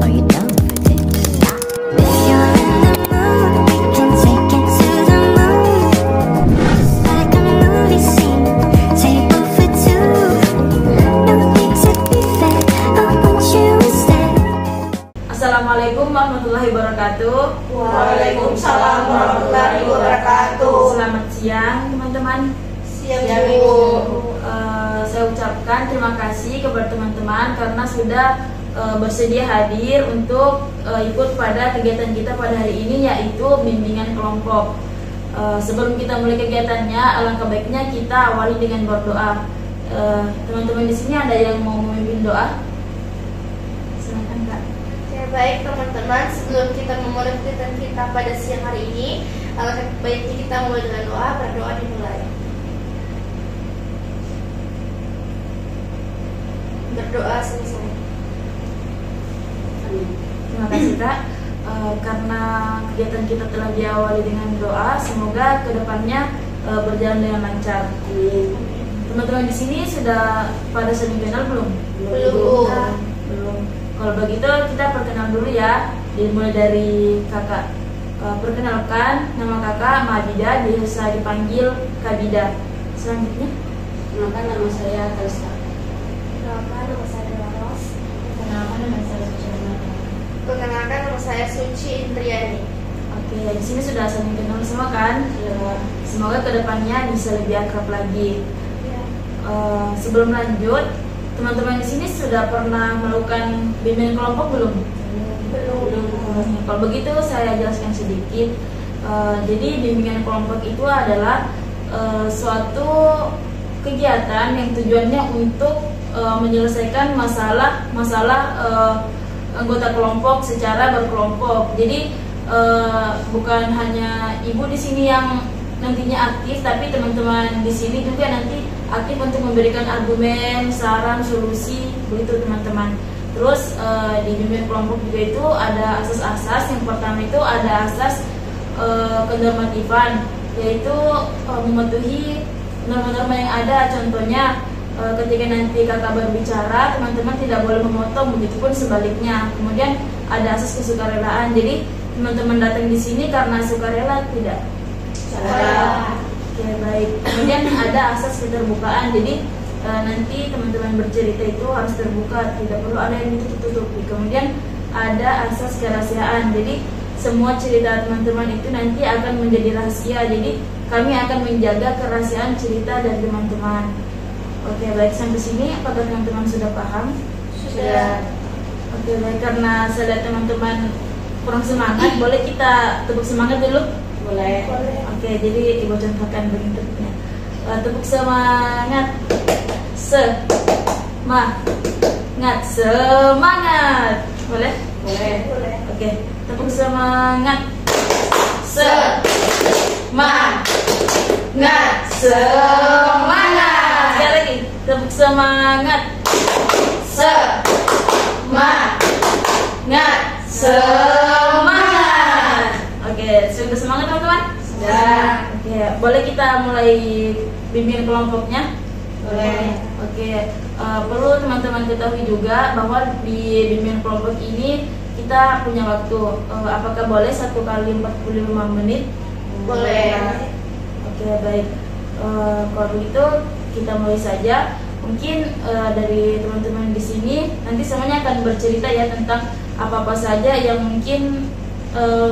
Are you down for this? If you're in the mood, we can take it to the moon. Just like a movie scene, table for two. No need to be fair, I want you instead. Assalamualaikum warahmatullahi wabarakatuh. Waalaikumsalam warahmatullahi wabarakatuh. Selamat siang teman-teman. Siang Ibu. Saya ucapkan terima kasih kepada teman-teman karena sudah bersedia hadir untuk ikut pada kegiatan kita pada hari ini, yaitu bimbingan kelompok. Sebelum kita mulai kegiatannya, alangkah baiknya kita awali dengan berdoa. Teman-teman di sini ada yang mau memimpin doa? Silakan Kak. Ya, baik teman-teman, sebelum kita memulai kegiatan kita pada siang hari ini, alangkah baiknya kita mulai dengan doa. Berdoa dimulai. Berdoa selesai. Terima kasih Kak. Karena kegiatan kita telah diawali dengan doa, semoga kedepannya berjalan dengan lancar. Teman-teman di sini sudah pada saling kenal belum? Belum. Kalau begitu kita perkenalan dulu ya. Dimulai dari kakak. Perkenalkan, nama kakak Mabida, biasa dipanggil Kabida. Selanjutnya, Kenalkan, nama saya Kalista. Perkenalkan, nama saya Laros. perkenalkan nama saya Suciana. Perkenalkan, nama saya Suci Indriani. Oke, di sini sudah saling kenal semua kan? Semoga kedepannya bisa lebih akrab lagi. Ya. Sebelum lanjut, teman-teman di sini sudah pernah melakukan bimbingan kelompok belum? Belum. Kalau begitu saya jelaskan sedikit. Jadi bimbingan kelompok itu adalah suatu kegiatan yang tujuannya untuk menyelesaikan masalah anggota kelompok secara berkelompok. Jadi bukan hanya ibu di sini yang nantinya aktif, tapi teman-teman di sini juga nanti aktif untuk memberikan argumen, saran, solusi, begitu teman-teman. Terus di bimbingan kelompok juga itu ada asas-asas. Yang pertama itu ada asas kenormatifan, yaitu mematuhi norma-norma yang ada. Contohnya ketika nanti kakak berbicara, teman-teman tidak boleh memotong, begitupun sebaliknya. Kemudian ada asas kesukarelaan. Jadi teman-teman datang di sini karena sukarela, tidak? Salah. Oke, baik. Kemudian ada asas keterbukaan. Jadi nanti teman-teman bercerita itu harus terbuka, tidak perlu ada yang ditutup-tutupi. Kemudian ada asas kerahasiaan. Jadi semua cerita teman-teman itu nanti akan menjadi rahasia. Jadi kami akan menjaga kerahasiaan cerita dari teman-teman. Oke, baik, sampai sini apakah teman-teman sudah paham? Sudah. Oke, baik, karena saya lihat teman-teman kurang semangat, boleh kita tepuk semangat dulu? Boleh. Oke, jadi ibu contohkan bentuknya. Tepuk semangat. Semangat. Boleh? Boleh. Oke, tepuk semangat. Semangat. Sekali lagi, tepuk semangat. Semangat. Oke, sudah semangat teman-teman? Sudah. Oke, boleh kita mulai bimbingan kelompoknya? Boleh. Oke, perlu teman-teman ketahui juga bahwa di bimbingan kelompok ini kita punya waktu. Apakah boleh 1 kali 45 menit? Boleh. Oke, baik. Kalau begitu kita mulai saja. Mungkin dari teman-teman di sini nanti semuanya akan bercerita ya tentang apa-apa saja yang mungkin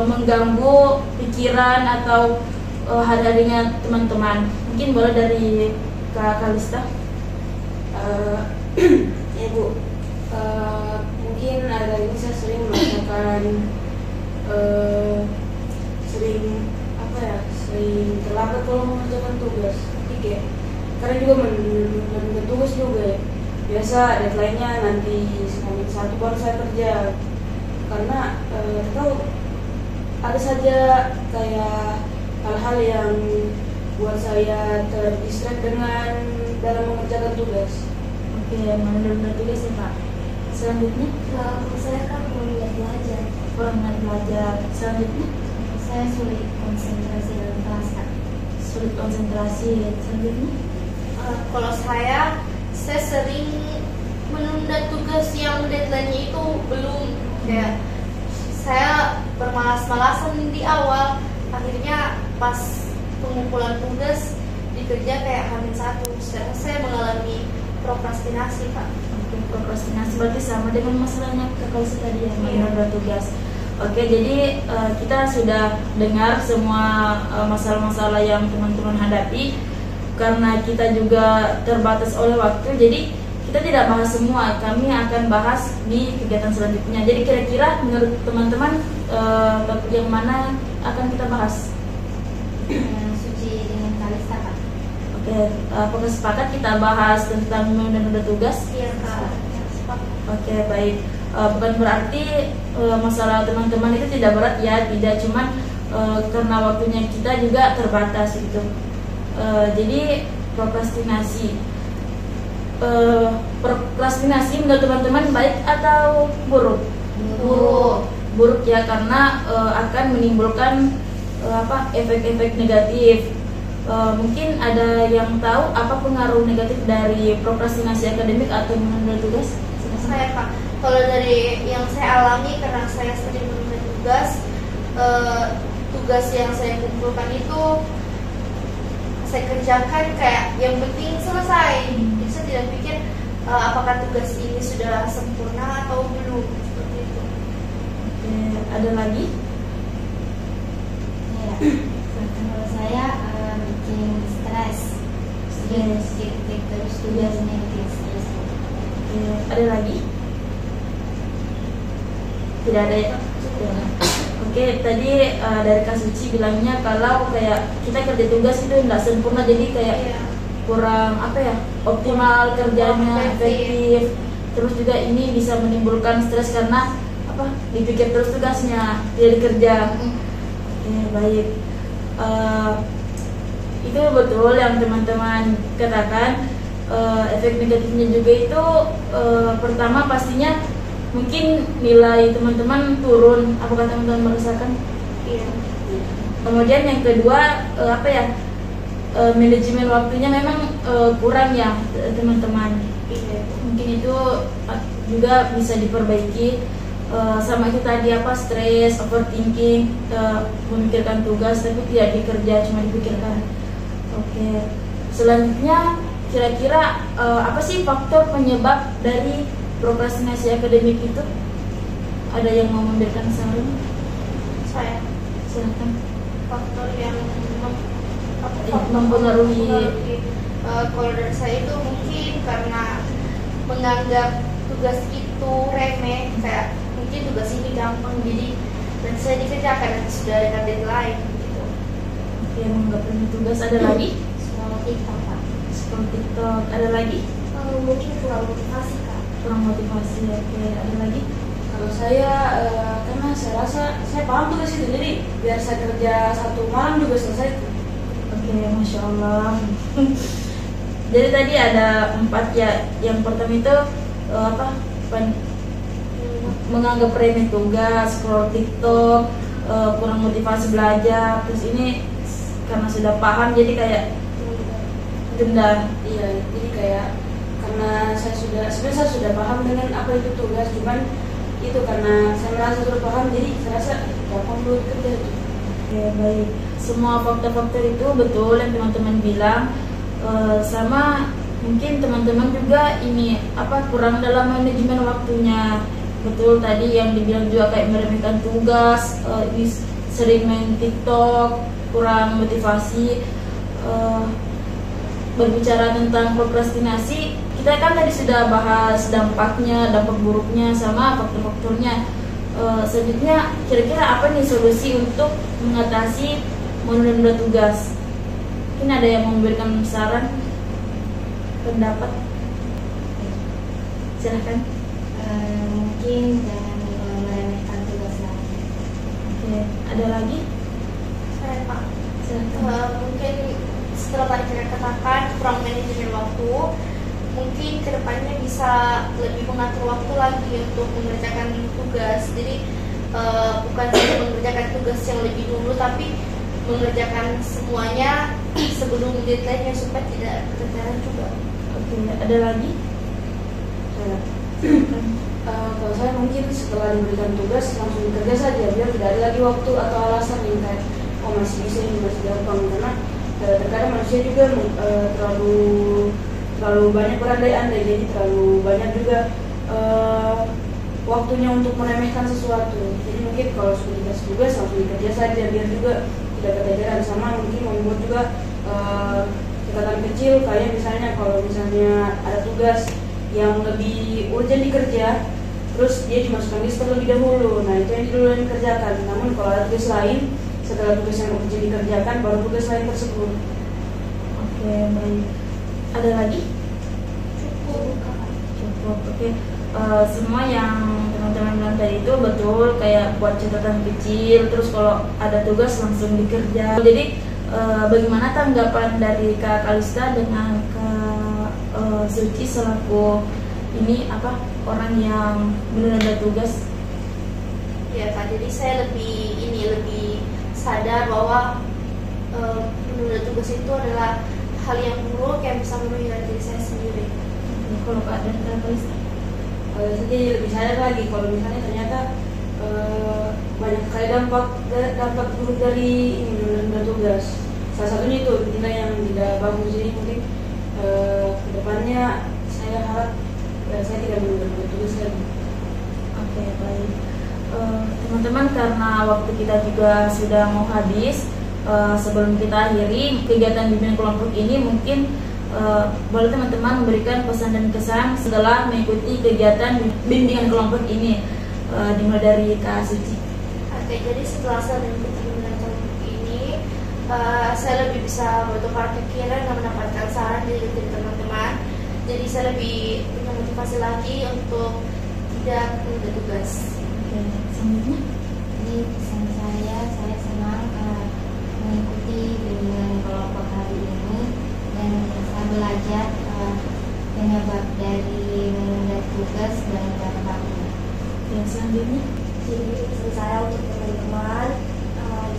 mengganggu pikiran atau hari-harinya teman-teman. Mungkin boleh dari Kak Kalista. Ya Bu, mungkin ada ini saya sering merasakan sering terlambat kalau mengerjakan tugas. Kayak karena juga menentukan tugas juga ya. Biasa deadline-nya nanti Senin 1 baru saya kerja. Karena tahu ada saja kayak hal-hal yang buat saya terdistract dengan dalam mengerjakan tugas. Oke, benar-benar tugas ya Pak. Selanjutnya, Saya kan mau belajar. orang belajar. Selanjutnya, Saya sulit konsentrasi dalam kelas kan. sulit konsentrasi. Selanjutnya, Kalau saya sering menunda tugas yang deadline-nya itu belum Kayak saya bermalas-malasan di awal, akhirnya pas pengumpulan tugas dikerja kayak H-1. Sekarang saya mengalami prokrastinasi, Kak. Oke, prokrastinasi berarti sama dengan masalahnya kakak tadi yang menunda tugas. Oke, jadi kita sudah dengar semua masalah-masalah yang teman-teman hadapi. Karena kita juga terbatas oleh waktu, jadi kita tidak bahas semua. Kami akan bahas di kegiatan selanjutnya. Jadi kira-kira menurut teman-teman topik yang mana akan kita bahas? Suci dengan Kalista, Kak. Oke, apakah sepakat kita bahas tentang menunda tugas? Iya, Kak. Oke, baik. Bukan berarti masalah teman-teman itu tidak berat ya, tidak, cuman karena waktunya kita juga terbatas gitu. Jadi prokrastinasi menurut teman-teman baik atau buruk? Buruk ya, karena akan menimbulkan efek-efek negatif. Mungkin ada yang tahu apa pengaruh negatif dari prokrastinasi akademik atau menunda tugas? Saya, Kak, kalau dari yang saya alami, karena saya sering menunda tugas, tugas yang saya kumpulkan itu saya kerjakan kayak yang penting selesai. Jadi saya tidak pikir apakah tugas ini sudah sempurna atau belum, seperti itu. Oke, ada lagi? Ya, kalau saya bikin stres, sedikit terus tugasnya bikin stres. Oke, ada lagi? Tidak ada ya? Tidak. Oke, tadi dari Kak Suci bilangnya kalau kayak kita kerja tugas itu nggak sempurna, jadi kayak kurang optimal kerjanya, efektif. Terus juga ini bisa menimbulkan stres karena dipikir terus tugasnya, tidak dikerja. Oke, baik. Itu betul yang teman-teman katakan. Efek negatifnya juga itu pertama pastinya mungkin nilai teman-teman turun. Apakah teman-teman merasakan? Iya. Kemudian yang kedua manajemen waktunya memang kurang ya teman-teman. Iya. Mungkin itu juga bisa diperbaiki. Sama itu tadi stres, overthinking, memikirkan tugas tapi tidak dikerja, cuma dipikirkan. Oke. Selanjutnya kira-kira apa sih faktor penyebab dari prokrastinasi akademik itu? Ada yang mau memberikan saran? Saya, Silakan. faktor yang Mempengaruhi. Kalau dari saya itu mungkin karena menganggap tugas itu remeh, kayak mungkin tugas ini gampang, jadi dan saya dikerjakan dan sudah dengan deadline gitu. Oke, menganggap remeh tugas. Ada lagi? Scroll TikTok, Pak. Scroll TikTok. Ada lagi? Mungkin kurang motivasi, Kak. Kurang motivasi. Oke, ada lagi? Kalau saya karena saya rasa saya paham tugas itu, jadi biar saya kerja satu malam juga selesai. Oke, Masya Allah. Jadi tadi ada 4 ya. Yang pertama itu menganggap remeh tugas, scroll TikTok, kurang motivasi belajar. Terus ini karena sudah paham jadi kayak dendam. Iya, jadi kayak karena sebenarnya saya sudah paham dengan apa itu tugas, cuman itu karena saya merasa sudah paham, jadi saya rasa gampang buat kerja itu. Oke, baik. Semua faktor-faktor itu betul yang teman-teman bilang. Sama mungkin teman-teman juga ini kurang dalam manajemen waktunya. Betul tadi yang dibilang juga kayak meremehkan tugas, ini sering main TikTok, kurang motivasi. Berbicara tentang prokrastinasi, kita kan tadi sudah bahas dampaknya, dampak buruknya, sama faktor-faktornya. Selanjutnya, kira-kira apa nih solusi untuk mengatasi menunda tugas? Mungkin ada yang memberikan saran, pendapat? Silahkan. Mungkin jangan meremehkan tugas lagi. Oke, ada lagi? Saya, Pak. Silahkan. Mungkin setelah tadi saya katakan kurang manajemen waktu, mungkin kedepannya bisa lebih mengatur waktu lagi untuk mengerjakan tugas. Jadi bukan saja mengerjakan tugas yang lebih dulu, tapi mengerjakan semuanya sebelum deadline supaya tidak keteteran juga. Oke, ada lagi? Kalau saya mungkin setelah diberikan tugas langsung bekerja saja, biar tidak ada lagi waktu atau alasan yang kayak oh masih bisa ini masih gampang, karena terkadang manusia juga terlalu banyak berandai-andai, jadi terlalu banyak juga waktunya untuk meremehkan sesuatu. Jadi mungkin kalau sudah dikasih tugas langsung bekerja saja, biar juga tidak keteteran, sama mungkin membuat juga catatan kecil kayak misalnya kalau misalnya ada tugas yang lebih urgent dikerja, terus dia dimasukkan list terlebih dahulu. Nah itu yang dulu dikerjakan. Namun kalau ada tugas lain, setelah tugas yang urgent dikerjakan, baru tugas lain tersebut. Oke, baik. Ada lagi? Cukup. Oke. Semua yang teman-teman bilang tadi itu betul, kayak buat catatan kecil, terus kalau ada tugas langsung dikerja. Jadi bagaimana tanggapan dari Kak Kalista dengan Kak Suci selaku ini orang yang menunda tugas? Ya Kak, jadi saya lebih sadar bahwa menunda tugas itu adalah hal yang buruk yang bisa merugikan diri saya sendiri. Kalau Kak dan Kak Kalista? Saya jadi lebih sadar lagi kalau misalnya ternyata banyak sekali dampak buruk dari menunda tugas. Salah satunya itu nilai yang tidak bagus. Jadi mungkin kedepannya saya harap saya tidak menunda tugas lagi. Oke, baik. Teman-teman, karena waktu kita juga sudah mau habis, sebelum kita akhiri kegiatan bimbingan kelompok ini, mungkin boleh teman-teman memberikan pesan dan kesan setelah mengikuti kegiatan bimbingan kelompok ini, dimulai dari Kak Suci. Oke, jadi setelah saya mengikuti bimbingan kelompok ini, saya lebih bisa bertukar pikiran dan mendapatkan saran dari teman-teman. Jadi saya lebih punya motivasi lagi untuk tidak menunda tugas. Oke, selanjutnya. Jadi pesan saya senang mengikuti bimbingan kelompok hari ini, dan saya belajar penyebab dari menunda tugas dan dampaknya. Oke, selanjutnya. Jadi pesan saya untuk teman-teman,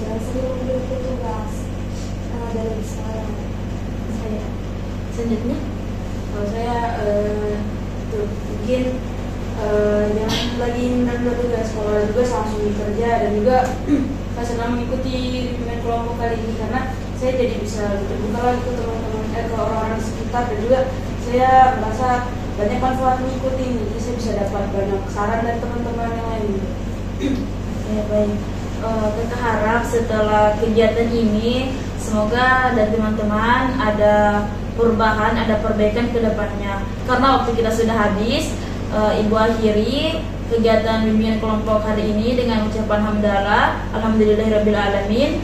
jangan sering menunda tugas dan lebih semangat. Selanjutnya. Kalau saya mungkin jangan lagi menunda tugas, kalau ada tugas langsung bekerja. Dan juga saya senang mengikuti bimbingan kelompok kali ini karena saya jadi bisa terbuka lagi ke teman-teman, ke orang-orang sekitar, dan juga saya merasa banyak manfaat mengikuti ini. Jadi saya bisa dapat banyak saran dari teman-teman yang lain. Ya, baik. Kita harap setelah kegiatan ini semoga dari teman-teman ada perubahan, ada perbaikan ke depannya. Karena waktu kita sudah habis, Ibu akhiri kegiatan bimbingan kelompok hari ini dengan ucapan hamdalah, alhamdulillahirabbil alamin.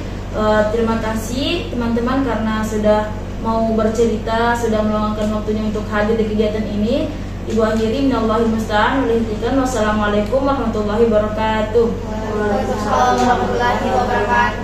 Terima kasih teman-teman karena sudah mau bercerita, sudah meluangkan waktunya untuk hadir di kegiatan ini. Ibu akhiri, minallahi musta'an, wassalamualaikum warahmatullahi wabarakatuh. Waalaikumsalam warahmatullahi wabarakatuh.